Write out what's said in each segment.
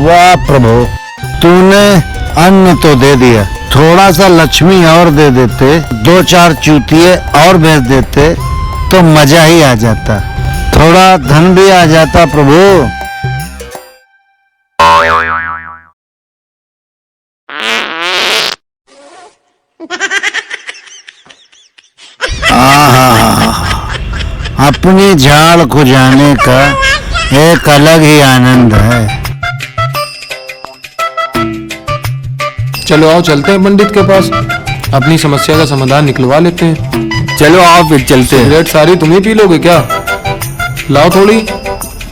वाह प्रभु, तूने अन्न तो दे दिया, थोड़ा सा लक्ष्मी और दे देते, 2-4 चूतिए और भेज देते तो मजा ही आ जाता, थोड़ा धन भी आ जाता प्रभु। अपनी झाड़ को जाने का एक अलग ही आनंद है। चलो आओ चलते हैं पंडित के पास, अपनी समस्या का समाधान निकलवा लेते हैं। चलो आओ फिर चलते हैं। सिगरेट सारी तुम ही पी लोगे क्या? लाओ थोड़ी,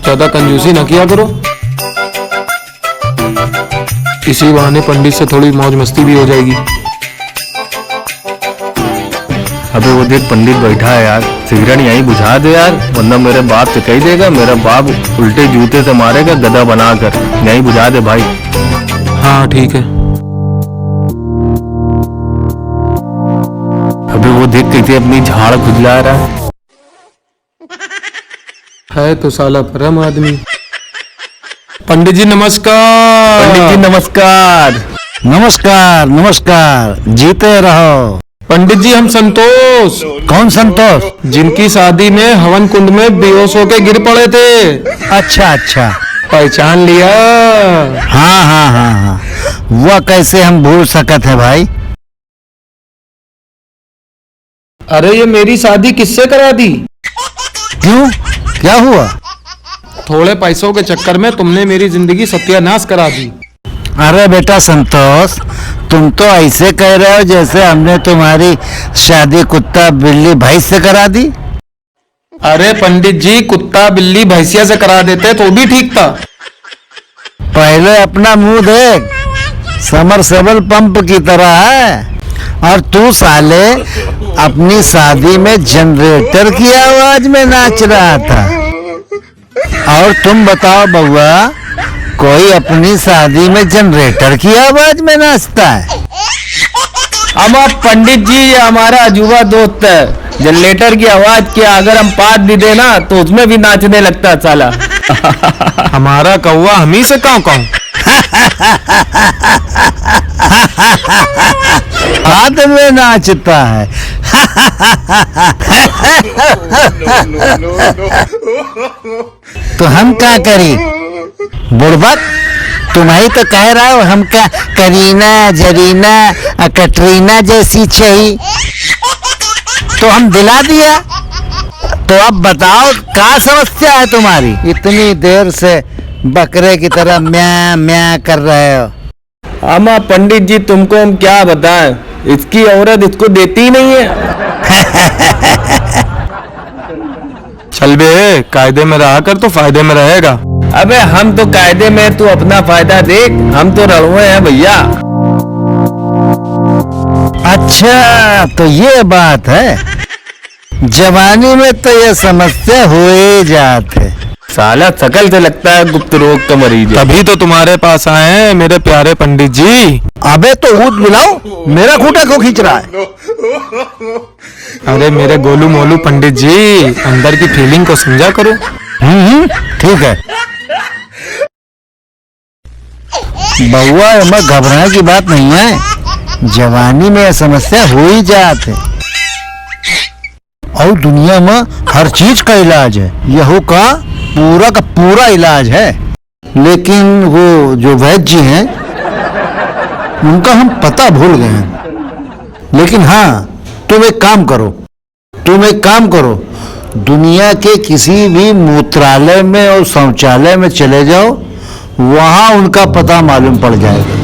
ज्यादा कंजूसी ना किया करो। इसी बहाने पंडित से थोड़ी मौज मस्ती भी हो जाएगी। अबे वो देख पंडित बैठा है यार, सिगरेट यहीं बुझा दे यार, वरना मेरे बाप से कह देगा, मेरा बाप उल्टे जूते से मारेगा गदा बनाकर। यहीं बुझा दे भाई। हाँ ठीक है। अबे वो देख कैसे अपनी झाड़ खुजला रहा है तो साला परम आदमी। पंडित जी नमस्कार। पंडित जी नमस्कार। नमस्कार नमस्कार, जीते रहो। पंडित जी हम संतोष। कौन संतोष? जिनकी शादी में हवन कुंड में बेहोश होके गिर पड़े थे। अच्छा अच्छा, पहचान लिया? हाँ हाँ हाँ हाँ, वह कैसे हम भूल सकते हैं भाई। अरे ये मेरी शादी किससे करा दी? क्यों, क्या हुआ? थोड़े पैसों के चक्कर में तुमने मेरी जिंदगी सत्यानाश करा दी। अरे बेटा संतोष, तुम तो ऐसे कह रहे हो जैसे हमने तुम्हारी शादी कुत्ता बिल्ली भैंस से करा दी। अरे पंडित जी, कुत्ता बिल्ली भैंसिया से करा देते तो भी ठीक था। पहले अपना मुंह देख, समरसेबल पंप की तरह है। और तू साले अपनी शादी में जनरेटर की आवाज में नाच रहा था। और तुम बताओ बउआ, कोई अपनी शादी में जनरेटर की आवाज में नाचता है? अब आप पंडित जी, ये हमारा अजूबा दोस्त है। जनरेटर की आवाज क्या, अगर हम पाद भी देना तो उसमें भी नाचने लगता है साला। हमारा कौवा हम ही से काऊ काऊ। हाथ में नाचता है। तो हम क्या करी बुड़बक? तुम्हारी तो कह रहा हो हम क्या करीना जरीना कटरीना जैसी चाहिए, तो हम दिला दिया। तो अब बताओ क्या समस्या है तुम्हारी? इतनी देर से बकरे की तरह म्या म्या कर रहे हो। अमा पंडित जी, तुमको हम क्या बताएं, इसकी औरत इसको देती ही नहीं है। चल बे, कायदे में रहा कर तो फायदे में रहेगा। अबे हम तो कायदे में, तू अपना फायदा देख, हम तो रड़ुए हैं भैया। अच्छा तो ये बात है, जवानी में तो ये समस्या हो ही जाते। साला शकल से लगता है गुप्त रोग का मरीज है। तभी तो तुम्हारे पास आए हैं मेरे प्यारे पंडित जी। अबे तो ऊँट बुलाओ, मेरा खूंटा क्यों खींच रहा है? अरे मेरे गोलू मोलू पंडित जी, अंदर की फीलिंग को समझा करो। ठीक है बउआ, में घबराने की बात नहीं है। जवानी में यह समस्या हो ही जाते, और दुनिया में हर चीज का इलाज है, यहू का पूरा इलाज है। लेकिन वो जो वैद्य जी हैं उनका हम पता भूल गए हैं। लेकिन हाँ, तुम एक काम करो, दुनिया के किसी भी मूत्रालय में और शौचालय में चले जाओ, वहां उनका पता मालूम पड़ जाएगा।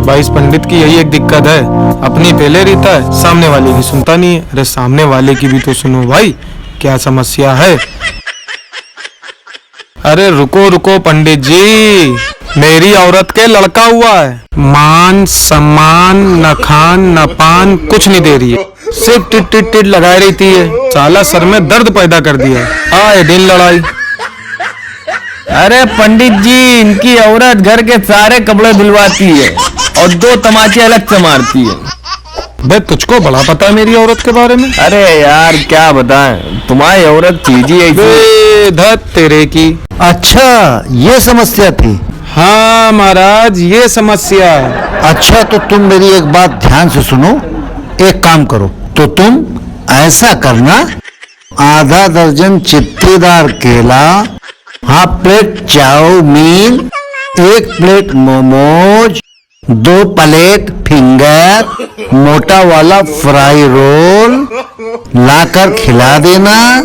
भाई इस पंडित की यही एक दिक्कत है, अपनी पहले रहता है, सामने वाले की सुनता नहीं है। अरे सामने वाले की भी तो सुनो भाई, क्या समस्या है? अरे रुको पंडित जी, मेरी औरत के लड़का हुआ है, मान सम्मान न खान न पान कुछ नहीं दे रही है, सिर्फ टिट टिट टिट लगाई रहती है। साला सर में दर्द पैदा कर दिया, आए दिन लड़ाई। अरे पंडित जी, इनकी औरत घर के सारे कपड़े धुलवाती है और 2 तमाचे अलग से मारती है। बे तुझको बड़ा पता है मेरी औरत के बारे में। अरे यार क्या बताएं, तुम्हारी औरत चीज ही ऐसी। बे धत तेरे की। अच्छा ये समस्या थी। हाँ महाराज ये समस्या। अच्छा तो तुम मेरी एक बात ध्यान से सुनो। एक काम करो, तो तुम ऐसा करना, आधा दर्जन चित्तीदार केला, half plate chowmein, 1 plate momos, 2 plate finger, मोटा वाला फ्राई रोल लाकर खिला देना,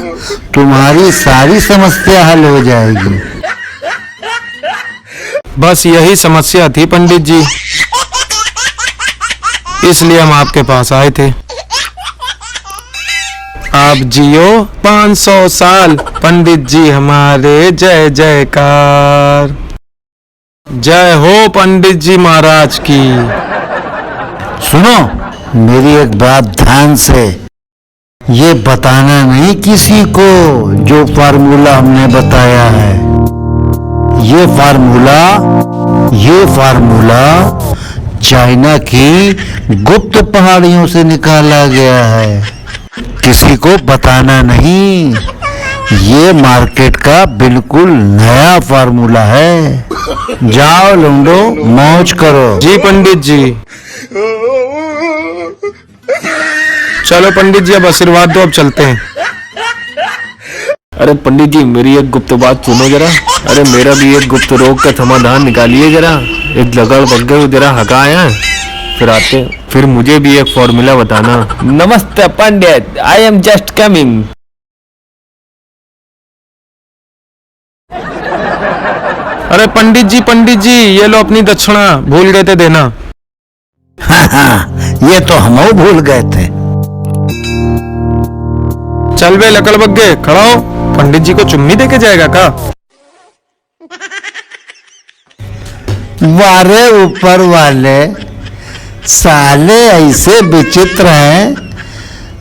तुम्हारी सारी समस्या हल हो जाएगी। बस यही समस्या थी पंडित जी, इसलिए हम आपके पास आए थे। आप जियो 500 साल पंडित जी हमारे, जय जयकार। जय हो पंडित जी महाराज की। सुनो मेरी एक बात ध्यान से, ये बताना नहीं किसी को जो फार्मूला हमने बताया है। ये फार्मूला चाइना की गुप्त पहाड़ियों से निकाला गया है, किसी को बताना नहीं। ये मार्केट का बिल्कुल नया फार्मूला है। जाओ लुंडो मौज करो। जी पंडित जी। चलो पंडित जी अब आशीर्वाद दो, अब चलते हैं। अरे पंडित जी मेरी एक गुप्त बात सुनो जरा। अरे मेरा भी एक गुप्त रोग का समाधान निकालिए जरा। एक लगड़ बग्गे जरा हकाया, फिर आते, फिर मुझे भी एक फॉर्मूला बताना। नमस्ते पंडित, आई एम जस्ट कमिंग। अरे पंडित जी ये लो अपनी दक्षिणा, भूल गए थे देना। ये तो हम भूल गए थे। चल बे लकड़ बग्गे, खड़ा हो, पंडित जी को चुम्मी देके जाएगा का? वारे ऊपर वाले साले ऐसे विचित्र हैं,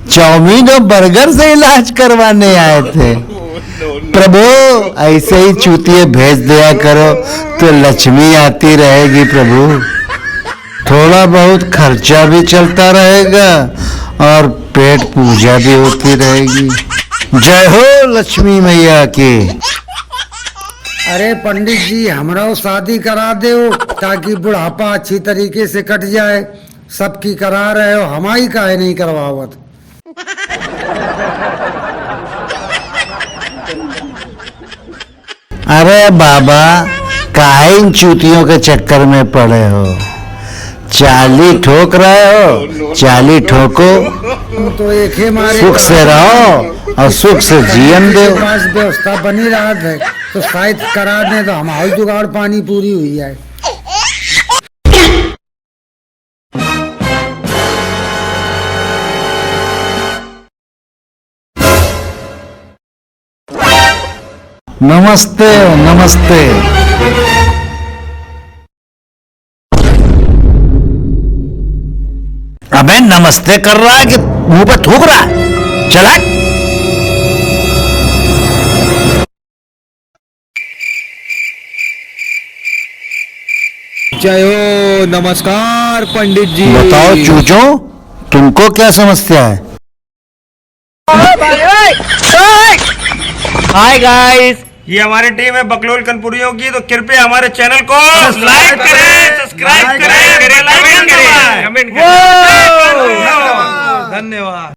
चाउमीन और बर्गर से इलाज करवाने आए थे। प्रभु ऐसे ही चूतिए भेज दिया करो तो लक्ष्मी आती रहेगी प्रभु। थोड़ा बहुत खर्चा भी चलता रहेगा और पेट पूजा भी होती रहेगी। जय हो लक्ष्मी मैया की। अरे पंडित जी हमरा शादी करा दो ताकि बुढ़ापा अच्छी तरीके से कट जाए। सबकी करा रहे हो, हमारी काहे नहीं करवावत। अरे बाबा काहे इन चूतियों के चक्कर में पड़े हो। 40 ठोक रहे हो, 40 ठोको, तो एक ही मारे सुख से रहो और सुख से जीवन दो। पास व्यवस्था बनी रहा है तो शायद करा दें तो हमारी जुगाड़ पानी पूरी हुई है। नमस्ते नमस्ते। अबे नमस्ते कर रहा है कि मुंह पे थूक रहा है? चला। जय हो, नमस्कार पंडित जी। बताओ चूचों, तुमको क्या समस्या है? हाय गाइस, ये हमारी टीम है बकलोल कनपुरियों की, तो कृपया हमारे चैनल को सब्सक्राइब करें, लाइक करें, कमेंट करें। धन्यवाद।